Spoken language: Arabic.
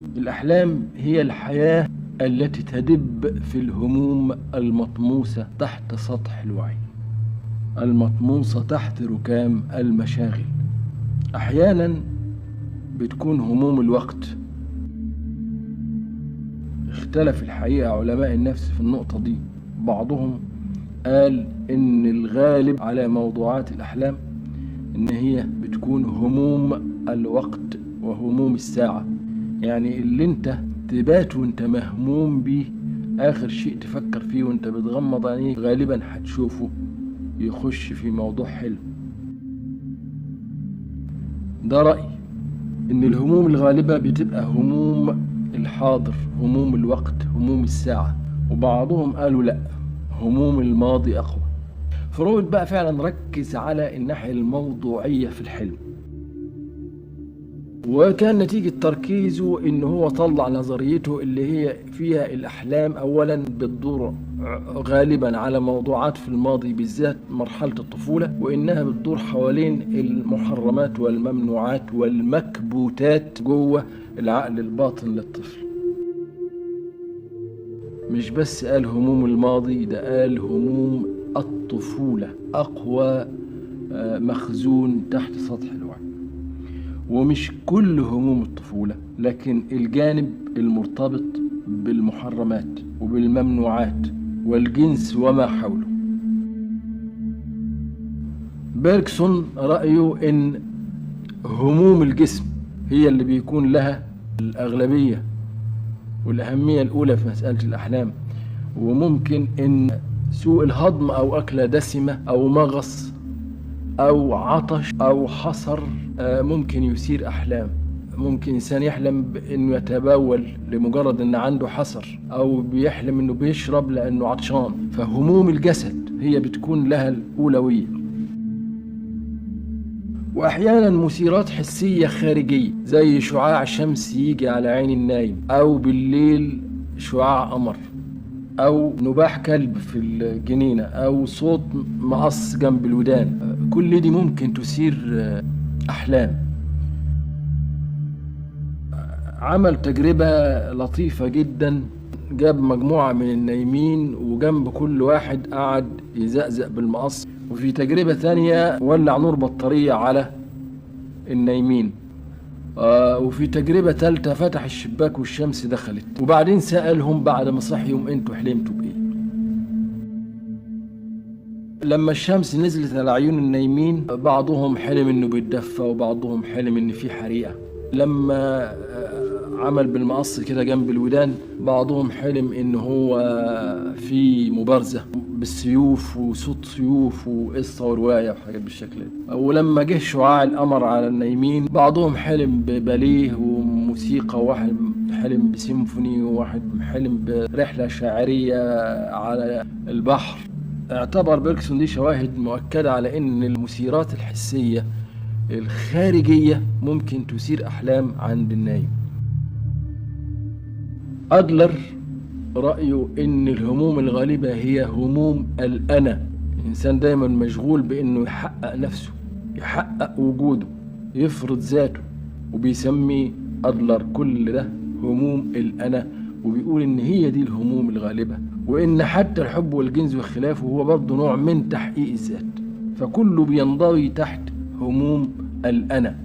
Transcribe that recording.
الأحلام هي الحياة التي تدب في الهموم المطموسة تحت سطح الوعي، المطموسة تحت ركام المشاغل. أحيانا بتكون هموم الوقت. اختلف الحقيقة علماء النفس في النقطة دي. بعضهم قال إن الغالب على موضوعات الأحلام إن هي بتكون هموم الوقت وهموم الساعة، يعني اللي انت تبات وانت مهموم بيه آخر شيء تفكر فيه وانت بتغمض عينيك غالبا هتشوفه يخش في موضوع حلم. ده رأي إن الهموم الغالبة بتبقى هموم الحاضر، هموم الوقت، هموم الساعة. وبعضهم قالوا لأ، هموم الماضي أقوى. فرويد بقى فعلا ركز على الناحية الموضوعية في الحلم، وكان نتيجة تركيزه إن هو طلع نظريته اللي هي فيها الأحلام أولا بتدور غالبا على موضوعات في الماضي، بالذات مرحلة الطفولة، وإنها بتدور حوالين المحرمات والممنوعات والمكبوتات جوه العقل الباطن للطفل. مش بس قال هموم الماضي، ده قال هموم الطفولة، أقوى مخزون تحت سطح الوعي. ومش كل هموم الطفولة، لكن الجانب المرتبط بالمحرمات وبالممنوعات والجنس وما حوله. بيركسون رأيه إن هموم الجسم هي اللي بيكون لها الأغلبية والأهمية الأولى في مسألة الأحلام، وممكن إن سوء الهضم أو أكلة دسمة أو مغص أو عطش أو حصر ممكن يثير أحلام. ممكن إنسان يحلم بأنه يتبول لمجرد أن عنده حصر، أو بيحلم أنه بيشرب لأنه عطشان. فهموم الجسد هي بتكون لها الأولوية. وأحيانا مثيرات حسية خارجية زي شعاع شمس يجي على عين النايم، أو بالليل شعاع قمر، أو نباح كلب في الجنينة، أو صوت مقص جنب الودان. كل دي ممكن تثير أحلام. عمل تجربة لطيفة جدا، جاب مجموعة من النايمين وجنب كل واحد قعد يزقزق بالمقص، وفي تجربة ثانية ولع نور بطارية على النايمين، وفي تجربة ثالثة فتح الشباك والشمس دخلت. وبعدين سألهم بعد ما صحيهم انتوا حلمتوا بإيه؟ لما الشمس نزلت على عيون النايمين بعضهم حلم انه بيتدفى، وبعضهم حلم ان في حريقة. لما عمل بالمقص كده جنب الودان بعضهم حلم ان هو في مبارزة بالسيوف وصوت سيوف وقصة ورواية وحاجات بالشكل ده. ولما جه شعاع القمر على النايمين بعضهم حلم بباليه وموسيقى، وواحد حلم بسيمفوني، وواحد حلم برحلة شاعرية على البحر. اعتبر بيركسون دي شواهد مؤكدة على ان المثيرات الحسية الخارجية ممكن تثير أحلام عند النايم. أدلر رأيه إن الهموم الغالبة هي هموم الأنا. الإنسان دايما مشغول بإنه يحقق نفسه، يحقق وجوده، يفرض ذاته، وبيسمي أدلر كل ده هموم الأنا، وبيقول إن هي دي الهموم الغالبة، وإن حتى الحب والجنس وخلافه هو برضه نوع من تحقيق الذات، فكله بينضوي تحت هموم الأنا.